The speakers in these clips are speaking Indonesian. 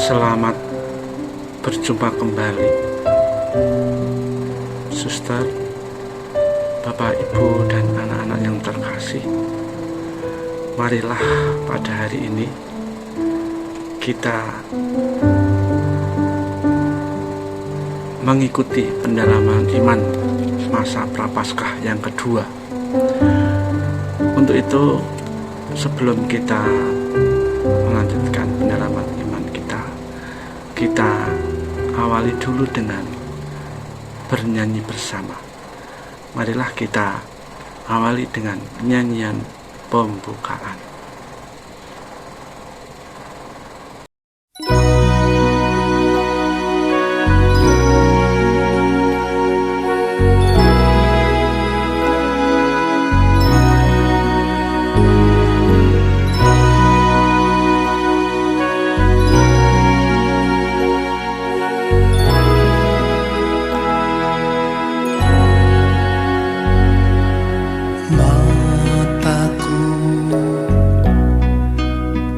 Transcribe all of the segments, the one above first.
Selamat berjumpa kembali, suster, bapak, ibu, dan anak-anak yang terkasih. Marilah pada hari ini kita mengikuti pendalaman iman masa Prapaskah yang kedua. Untuk itu, sebelum kita melanjutkan pendalaman iman kita awali dulu dengan bernyanyi bersama. Marilah kita awali dengan nyanyian pembukaan.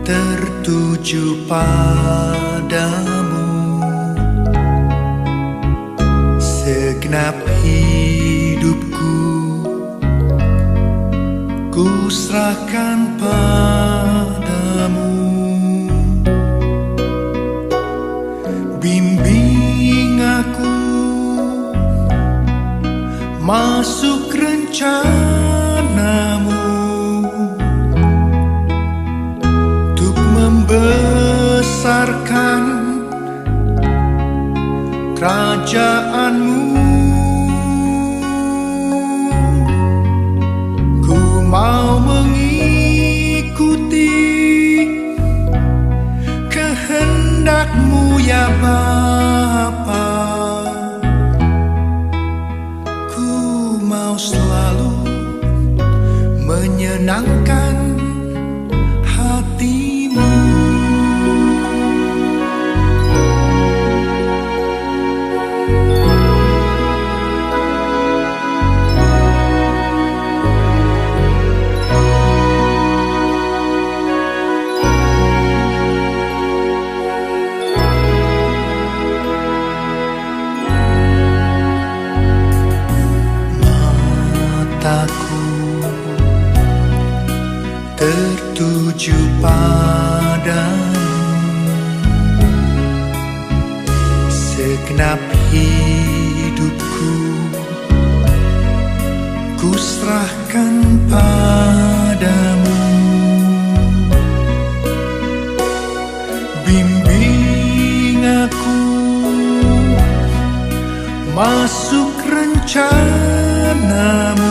Tertuju padamu, segenap hidupku ku serahkan padamu. Bimbing aku masuk rencanamu, membesarkan kerajaanmu. Ku mau mengikuti kehendak-Mu ya Bapa. Ku mau selalu menyenangkan hati-Mu. Mataku tertuju padamu, segenap hidupku ku serahkan padamu. Bimbing aku masuk rencanamu,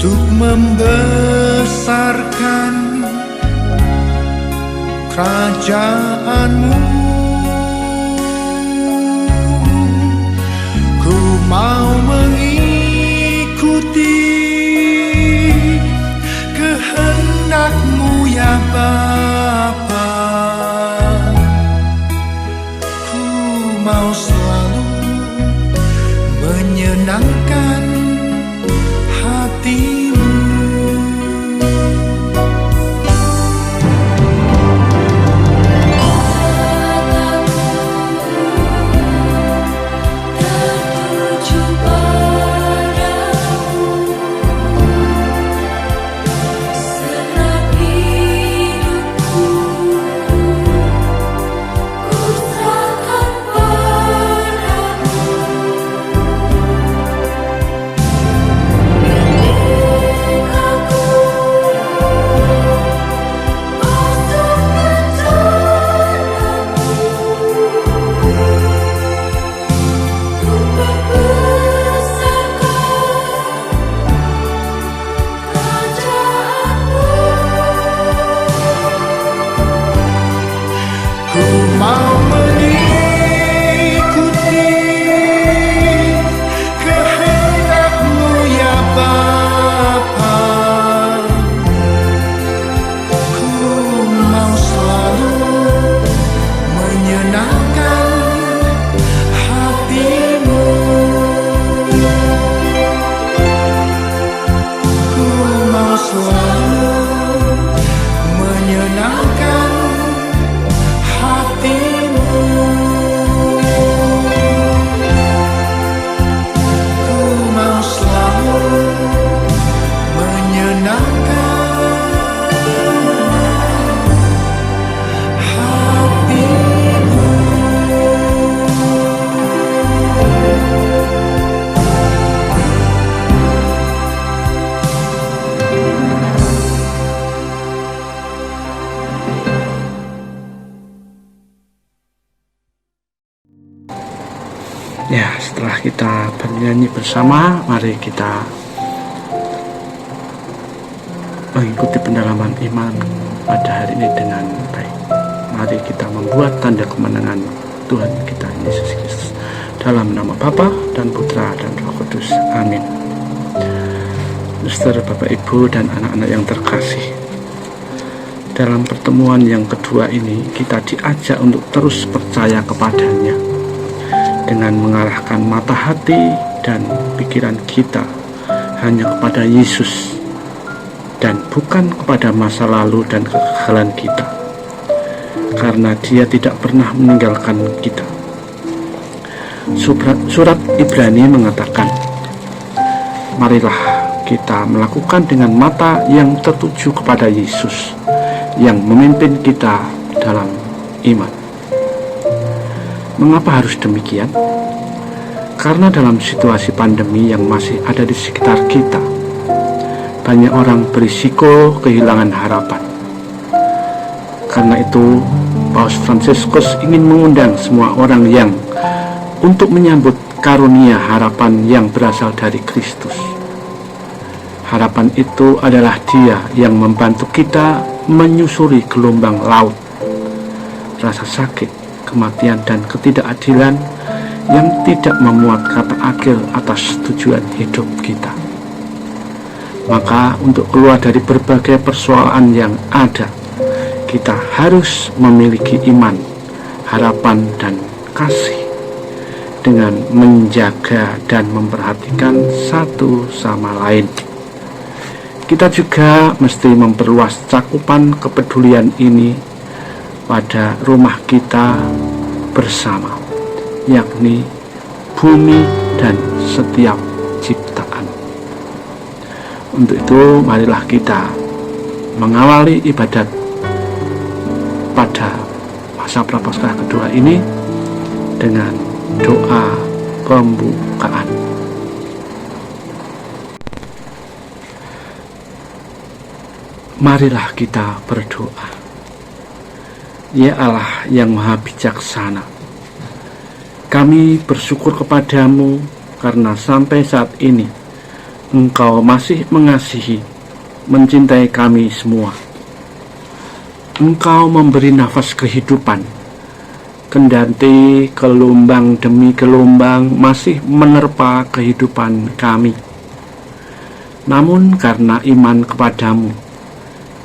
untuk membesarkan kerajaanmu. Ku mau mengikuti kehendak-Mu ya Bapa. Ku mau selalu menyenangkan hati-Mu. Mau mengikuti kehendak-Mu ya Bapa. Ku mau selalu menyenangkan hati-Mu. Ku mau selalu menyenangkan Setelah kita bernyanyi bersama, mari kita mengikuti pendalaman iman pada hari ini dengan baik. Mari kita membuat tanda kemenangan Tuhan kita Yesus Kristus. Dalam nama Bapa dan Putra dan Roh Kudus. Amin. Saudara, Bapak, Ibu, dan anak-anak yang terkasih, dalam pertemuan yang kedua ini kita diajak untuk terus percaya kepadanya dengan mengarahkan mata hati dan pikiran kita hanya kepada Yesus dan bukan kepada masa lalu dan kegagalan kita, karena Dia tidak pernah meninggalkan kita. Surat Ibrani mengatakan, marilah kita melakukan dengan mata yang tertuju kepada Yesus yang memimpin kita dalam iman. Mengapa harus demikian? Karena dalam situasi pandemi yang masih ada di sekitar kita, banyak orang berisiko kehilangan harapan. Karena itu, Paus Fransiskus ingin mengundang semua orang yang untuk menyambut karunia harapan yang berasal dari Kristus. Harapan itu adalah Dia yang membantu kita menyusuri gelombang laut, rasa sakit, kematian, dan ketidakadilan yang tidak memuat kata akhir atas tujuan hidup kita. Maka untuk keluar dari berbagai persoalan yang ada, kita harus memiliki iman, harapan, dan kasih dengan menjaga dan memperhatikan satu sama lain. Kita juga mesti memperluas cakupan kepedulian ini pada rumah kita bersama, yakni bumi dan setiap ciptaan. Untuk itu, marilah kita mengawali ibadat pada masa Prapaskah kedua ini dengan doa pembukaan. Marilah kita berdoa. Ya Allah yang Maha Bijaksana, kami bersyukur kepadamu karena sampai saat ini Engkau masih mengasihi, mencintai kami semua. Engkau memberi nafas kehidupan, kendati gelombang demi gelombang masih menerpa kehidupan kami. Namun karena iman kepadamu,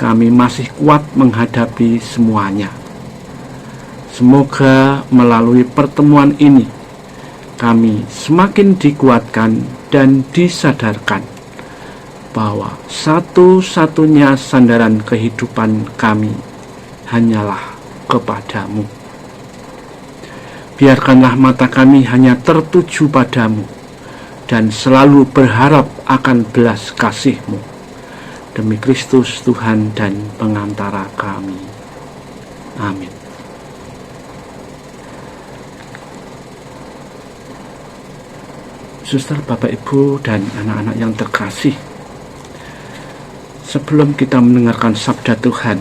kami masih kuat menghadapi semuanya. Semoga melalui pertemuan ini kami semakin dikuatkan dan disadarkan bahwa satu-satunya sandaran kehidupan kami hanyalah kepadamu. Biarkanlah mata kami hanya tertuju padamu dan selalu berharap akan belas kasih-Mu. Demi Kristus Tuhan dan pengantara kami. Amin. Suster, Bapak, Ibu, dan anak-anak yang terkasih, sebelum kita mendengarkan sabda Tuhan,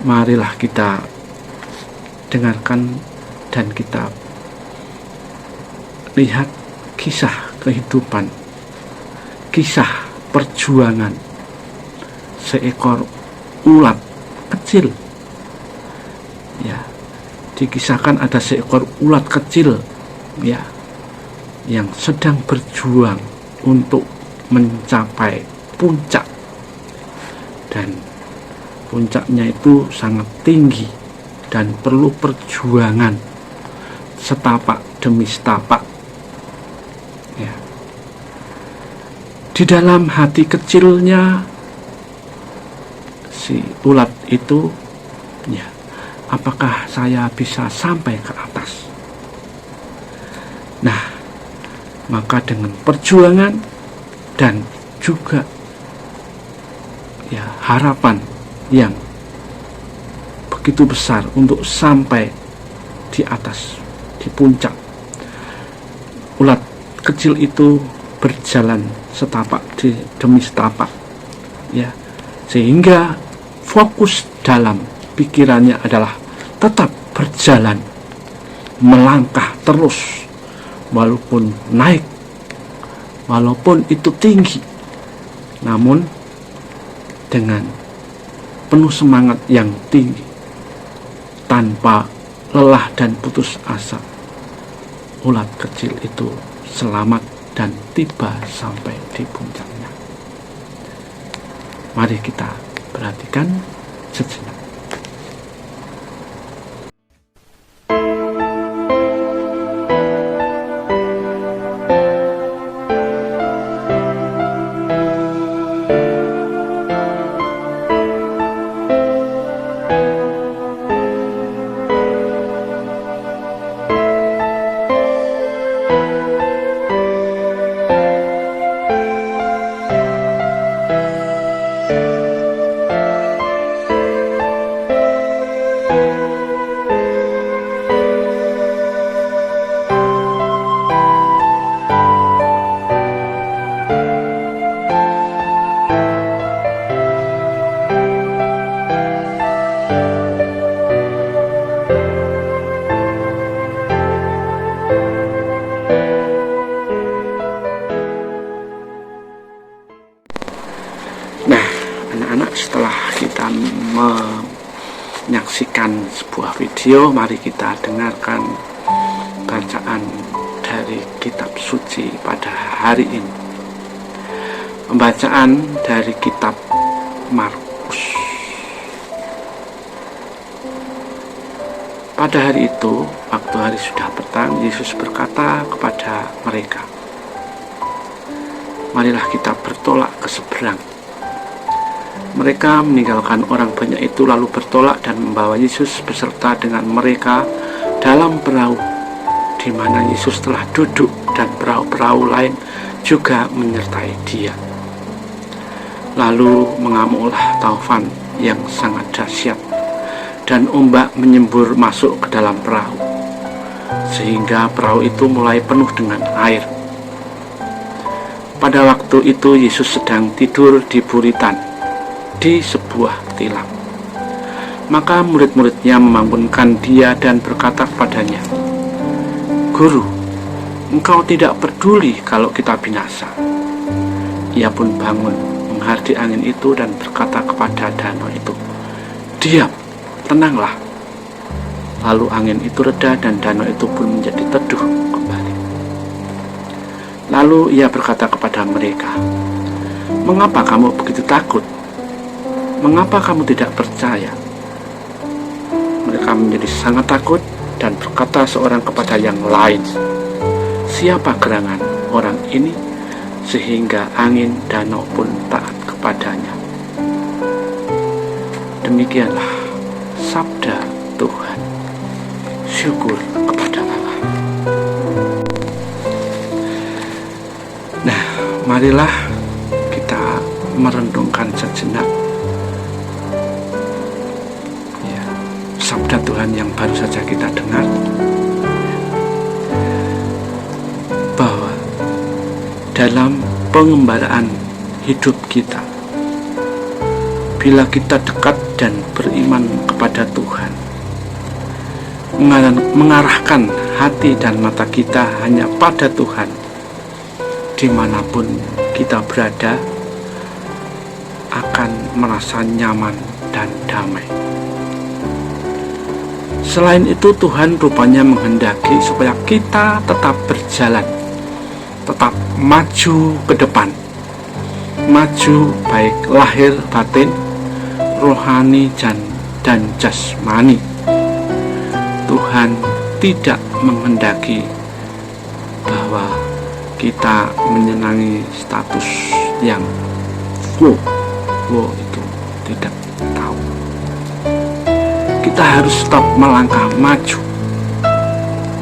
marilah kita dengarkan dan kita lihat kisah kehidupan, kisah perjuangan seekor ulat kecil. Ya, dikisahkan ada seekor ulat kecil, ya, yang sedang berjuang untuk mencapai puncak, dan puncaknya itu sangat tinggi dan perlu perjuangan setapak demi setapak. Ya. Di dalam hati kecilnya si ulat itu, ya, apakah saya bisa sampai ke atas? Nah, maka dengan perjuangan dan juga ya harapan yang begitu besar untuk sampai di atas, di puncak, ulat kecil itu berjalan setapak demi setapak, ya, sehingga fokus dalam pikirannya adalah tetap berjalan, melangkah terus walaupun naik, walaupun itu tinggi, namun dengan penuh semangat yang tinggi, tanpa lelah dan putus asa, ulat kecil itu selamat dan tiba sampai di puncaknya. Mari kita perhatikan sejenak. Setelah kita menyaksikan sebuah video, mari kita dengarkan bacaan dari kitab suci pada hari ini. Pembacaan dari kitab Markus. Pada hari itu, waktu hari sudah petang, Yesus berkata kepada mereka, "Marilah kita bertolak ke seberang." Mereka meninggalkan orang banyak itu lalu bertolak dan membawa Yesus beserta dengan mereka dalam perahu, di mana Yesus telah duduk, dan perahu-perahu lain juga menyertai Dia. Lalu mengamuklah taufan yang sangat dahsyat, dan ombak menyembur masuk ke dalam perahu, sehingga perahu itu mulai penuh dengan air. Pada waktu itu Yesus sedang tidur di buritan di sebuah tilam. Maka murid-muridnya membangunkan Dia dan berkata kepadanya, "Guru, Engkau tidak peduli kalau kita binasa." Ia pun bangun, menghardik angin itu dan berkata kepada danau itu, "Diam, tenanglah." Lalu angin itu reda dan danau itu pun menjadi teduh kembali. Lalu Ia berkata kepada mereka, "Mengapa kamu begitu takut? Mengapa kamu tidak percaya?" Mereka menjadi sangat takut dan berkata seorang kepada yang lain, "Siapa gerangan orang ini sehingga angin danau pun taat kepadanya?" Demikianlah sabda Tuhan. Syukur kepada Allah. Nah, marilah kita merenungkan sejenak sabda Tuhan yang baru saja kita dengar, bahwa dalam pengembaraan hidup kita, bila kita dekat dan beriman kepada Tuhan, mengarahkan hati dan mata kita hanya pada Tuhan, dimanapun kita berada akan merasa nyaman dan damai. Selain itu, Tuhan rupanya menghendaki supaya kita tetap berjalan, tetap maju ke depan, maju baik lahir batin, rohani dan jasmani. Tuhan tidak menghendaki bahwa kita menyenangi status yang wow itu tidak tahu. Kita harus tetap melangkah maju.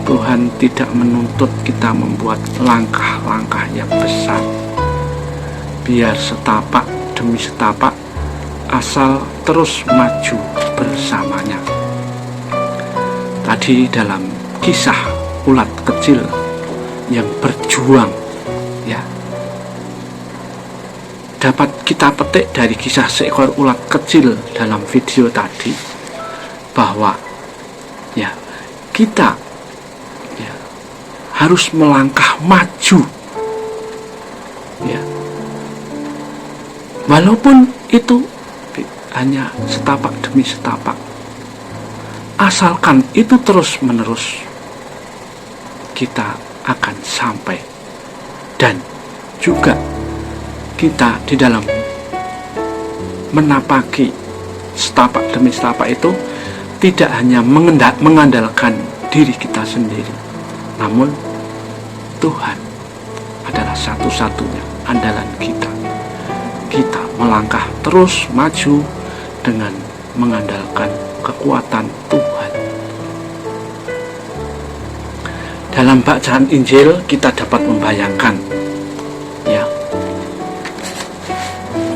Tuhan tidak menuntut kita membuat langkah-langkah yang besar. Biar setapak demi setapak, asal terus maju bersamanya. Tadi dalam kisah ulat kecil yang berjuang, ya, dapat kita petik dari kisah seekor ulat kecil dalam video tadi, bahwa ya kita harus melangkah maju. Ya. Walaupun itu hanya setapak demi setapak, asalkan itu terus menerus, kita akan sampai. Dan juga kita di dalam menapaki setapak demi setapak itu tidak hanya mengandalkan diri kita sendiri, namun Tuhan adalah satu-satunya andalan kita. Kita melangkah terus maju dengan mengandalkan kekuatan Tuhan. Dalam bacaan Injil kita dapat membayangkan, ya,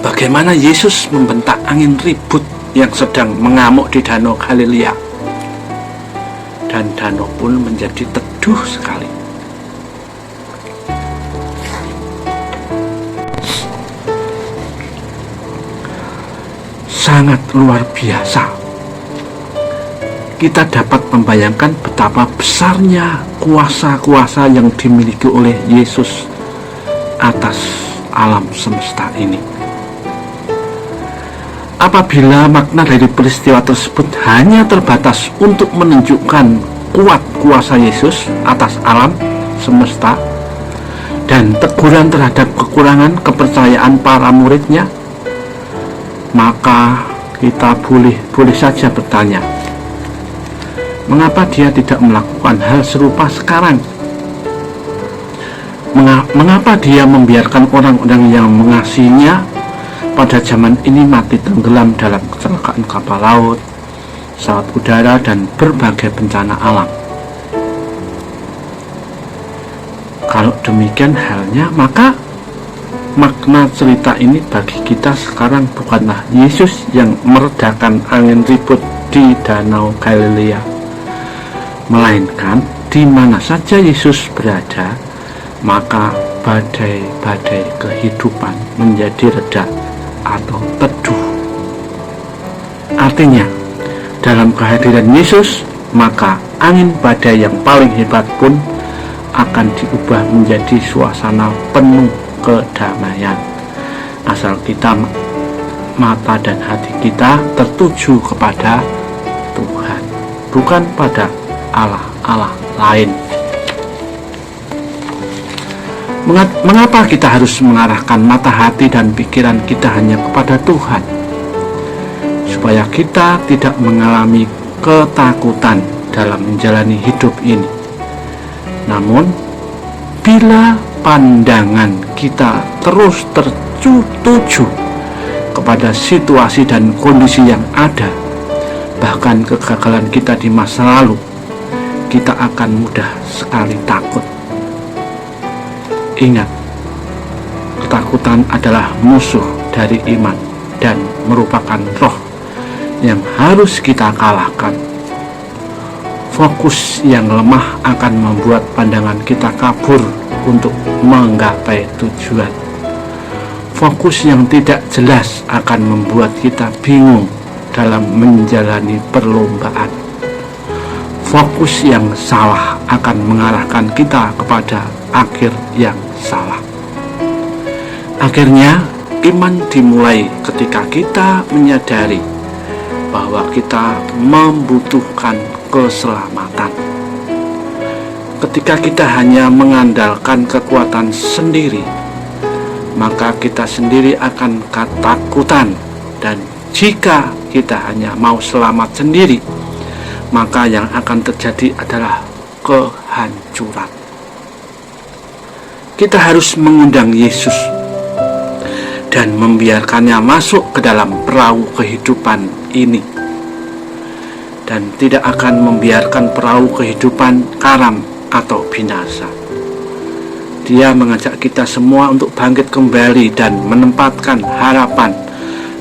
bagaimana Yesus membentak angin ribut yang sedang mengamuk di Danau Galilea, dan danau pun menjadi teduh sekali. Sangat luar biasa. Kita dapat membayangkan betapa besarnya kuasa-kuasa yang dimiliki oleh Yesus atas alam semesta ini. Apabila makna dari peristiwa tersebut hanya terbatas untuk menunjukkan kuat kuasa Yesus atas alam semesta dan teguran terhadap kekurangan kepercayaan para muridnya, maka kita boleh saja bertanya, mengapa dia tidak melakukan hal serupa sekarang? Mengapa dia membiarkan orang-orang yang mengasihinya pada zaman ini mati tenggelam dalam kecelakaan kapal laut, pesawat udara, dan berbagai bencana alam? Kalau demikian halnya, maka makna cerita ini bagi kita sekarang bukanlah Yesus yang meredakan angin ribut di Danau Galilea, melainkan di mana saja Yesus berada, maka badai-badai kehidupan menjadi reda atau teduh. Artinya, dalam kehadiran Yesus, maka angin badai yang paling hebat pun akan diubah menjadi suasana penuh kedamaian, asal kita mata dan hati kita tertuju kepada Tuhan, bukan pada Allah-Allah lain. Mengapa kita harus mengarahkan mata hati dan pikiran kita hanya kepada Tuhan? Supaya kita tidak mengalami ketakutan dalam menjalani hidup ini. Namun, bila pandangan kita terus tertuju kepada situasi dan kondisi yang ada, bahkan kegagalan kita di masa lalu, kita akan mudah sekali takut. Ingat, ketakutan adalah musuh dari iman dan merupakan roh yang harus kita kalahkan. Fokus yang lemah akan membuat pandangan kita kabur untuk menggapai tujuan. Fokus yang tidak jelas akan membuat kita bingung dalam menjalani perlombaan. Fokus yang salah akan mengarahkan kita kepada akhir yang salah. Akhirnya, iman dimulai ketika kita menyadari bahwa kita membutuhkan keselamatan. Ketika kita hanya mengandalkan kekuatan sendiri, maka kita sendiri akan ketakutan, dan jika kita hanya mau selamat sendiri, maka yang akan terjadi adalah kehancuran. Kita harus mengundang Yesus dan membiarkannya masuk ke dalam perahu kehidupan ini, dan tidak akan membiarkan perahu kehidupan karam atau binasa. Dia mengajak kita semua untuk bangkit kembali dan menempatkan harapan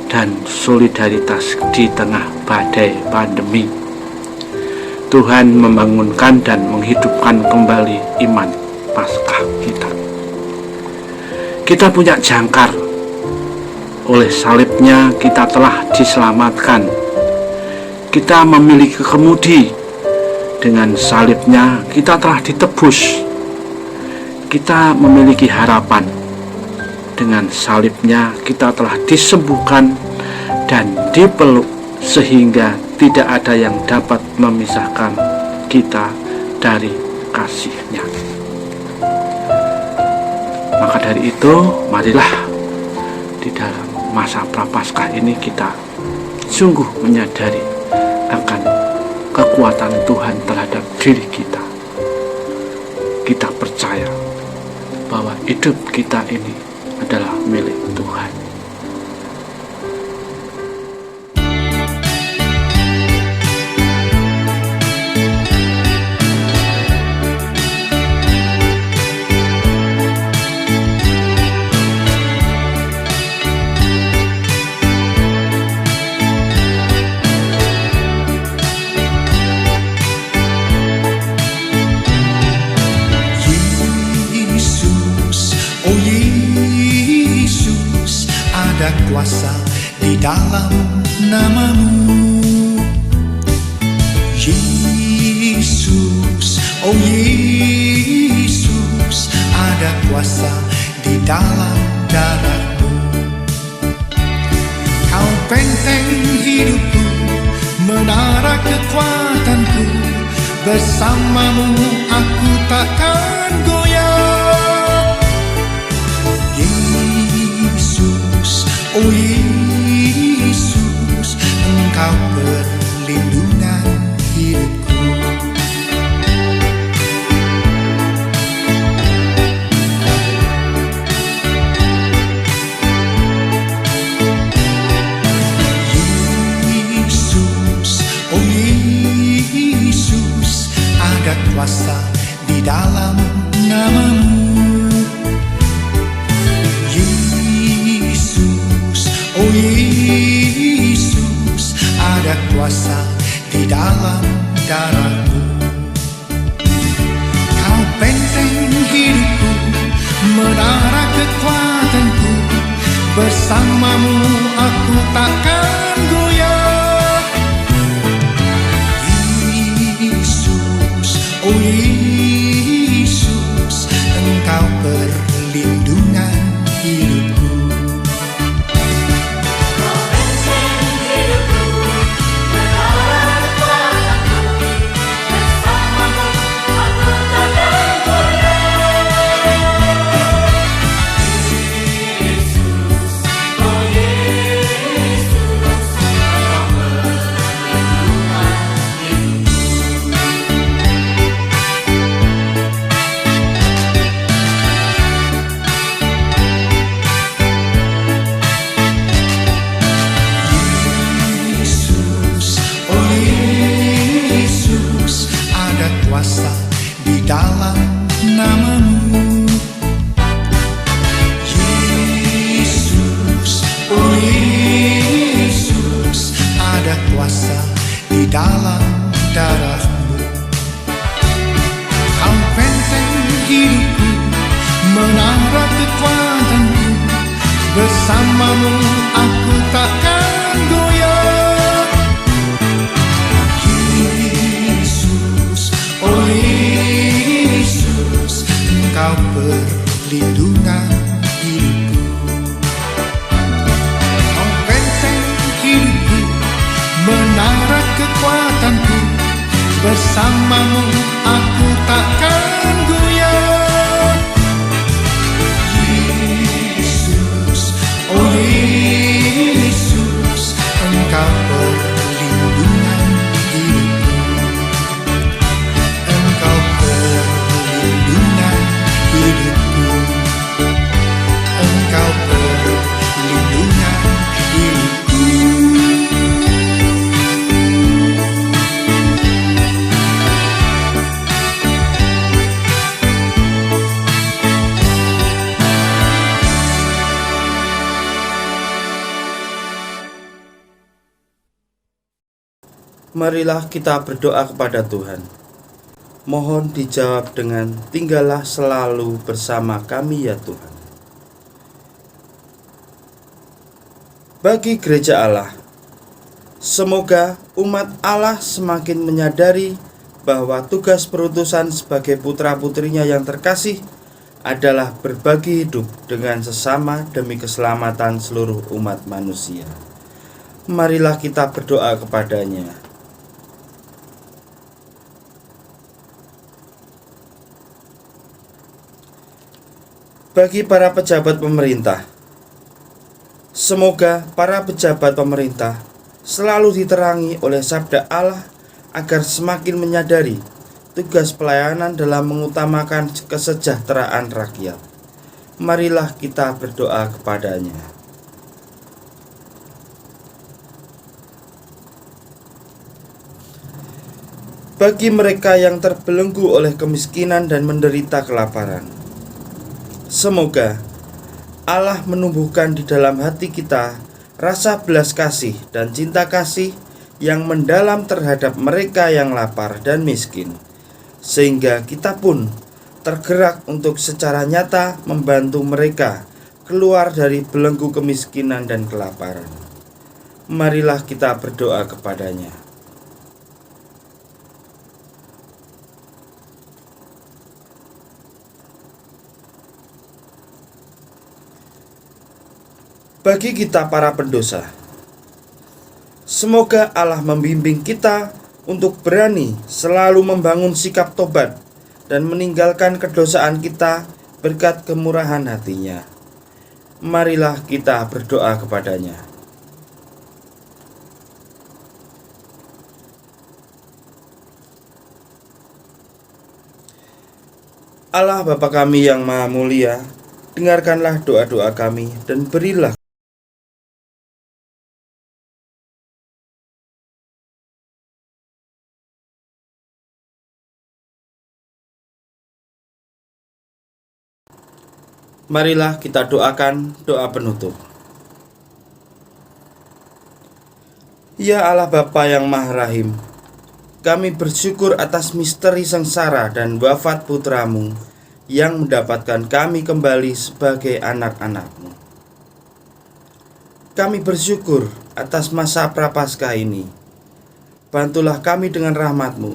dan solidaritas di tengah badai pandemi. Tuhan membangunkan dan menghidupkan kembali iman Paskah kita. Kita punya jangkar. Oleh salibnya kita telah diselamatkan. Kita memiliki kemudi. Dengan salibnya kita telah ditebus kita memiliki harapan. Dengan salibnya kita telah disembuhkan dan dipeluk, sehingga tidak ada yang dapat memisahkan kita dari kasih-Nya. Maka dari itu, marilah di dalam masa Prapaskah ini kita sungguh menyadari akan kekuatan Tuhan terhadap diri kita. Kita percaya bahwa hidup kita ini adalah milik Tuhan. Ada kuasa di dalam nama-Mu, Yesus. Oh Yesus, ada kuasa di dalam darah-Mu. Kau benteng hidupku, menara kekuatanku. Bersama-Mu aku takkan goyah. Oh Yesus, Engkau perlindungan hidupku. Yesus, oh Yesus, ada kuasa di dalam nama-Mu. Oh Yesus, ada kuasa di dalam darah-Mu. Kau benteng hidupku, menara kekuatanku. Bersama-Mu aku takkan goyah. Yesus, oh Yesus, Engkau perlindungan hidupku. Kuasa di dalam nama-Mu, Yesus. Oh Yesus, ada kuasa di dalam darah-Mu. Kau benteng hidupku, menara kekuatanku. Bersama-Mu aku takkan goyah. Oh Yesus, Engkau perlindungan hidupku. Kau benteng hidupku, menara kekuatanku. Bersama-Mu aku takkan goyah. Yesus, oh Yesus, Engkau perlindungan hidupku. Engkau perlindungan hidupku. Engkau perlindungan hidupku. Marilah kita berdoa kepada Tuhan. Mohon dijawab dengan tinggallah selalu bersama kami ya Tuhan. Bagi gereja Allah, semoga umat Allah semakin menyadari bahwa tugas perutusan sebagai putra-putrinya yang terkasih adalah berbagi hidup dengan sesama demi keselamatan seluruh umat manusia. Marilah kita berdoa kepadanya. Bagi para pejabat pemerintah, semoga para pejabat pemerintah selalu diterangi oleh sabda Allah agar semakin menyadari tugas pelayanan dalam mengutamakan kesejahteraan rakyat. Marilah kita berdoa kepadanya. Bagi mereka yang terbelenggu oleh kemiskinan dan menderita kelaparan, semoga Allah menumbuhkan di dalam hati kita rasa belas kasih dan cinta kasih yang mendalam terhadap mereka yang lapar dan miskin, sehingga kita pun tergerak untuk secara nyata membantu mereka keluar dari belenggu kemiskinan dan kelaparan. Marilah kita berdoa kepadanya. Bagi kita para pendosa, semoga Allah membimbing kita untuk berani selalu membangun sikap tobat dan meninggalkan kedosaan kita berkat kemurahan hati-Nya. Marilah kita berdoa kepadanya. Allah Bapa kami yang Maha Mulia, dengarkanlah doa-doa kami dan berilah Marilah kita doakan doa penutup. Ya Allah Bapa yang Maha Rahim, kami bersyukur atas misteri sengsara dan wafat putramu yang mendapatkan kami kembali sebagai anak-anak-Mu. Kami bersyukur atas masa prapaskah ini. Bantulah kami dengan rahmat-Mu,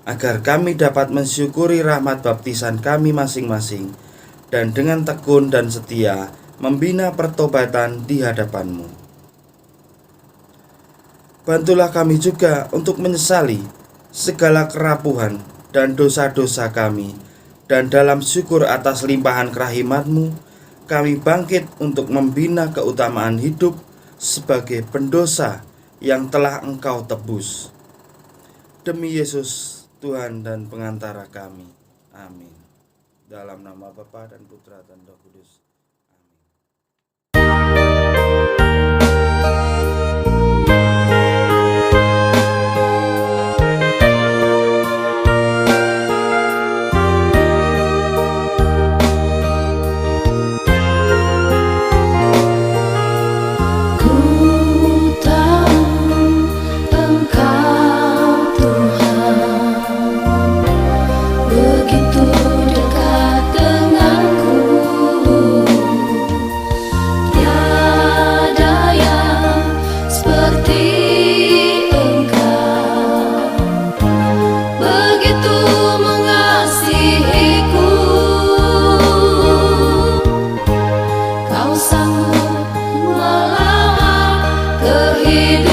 agar kami dapat mensyukuri rahmat baptisan kami masing-masing, dan dengan tekun dan setia membina pertobatan di hadapan-Mu. Bantulah kami juga untuk menyesali segala kerapuhan dan dosa-dosa kami, dan dalam syukur atas limpahan kerahimat-Mu, kami bangkit untuk membina keutamaan hidup sebagai pendosa yang telah Engkau tebus. Demi Yesus, Tuhan dan pengantara kami. Amin. Dalam nama Bapa dan Putra dan Roh Kudus. Hidup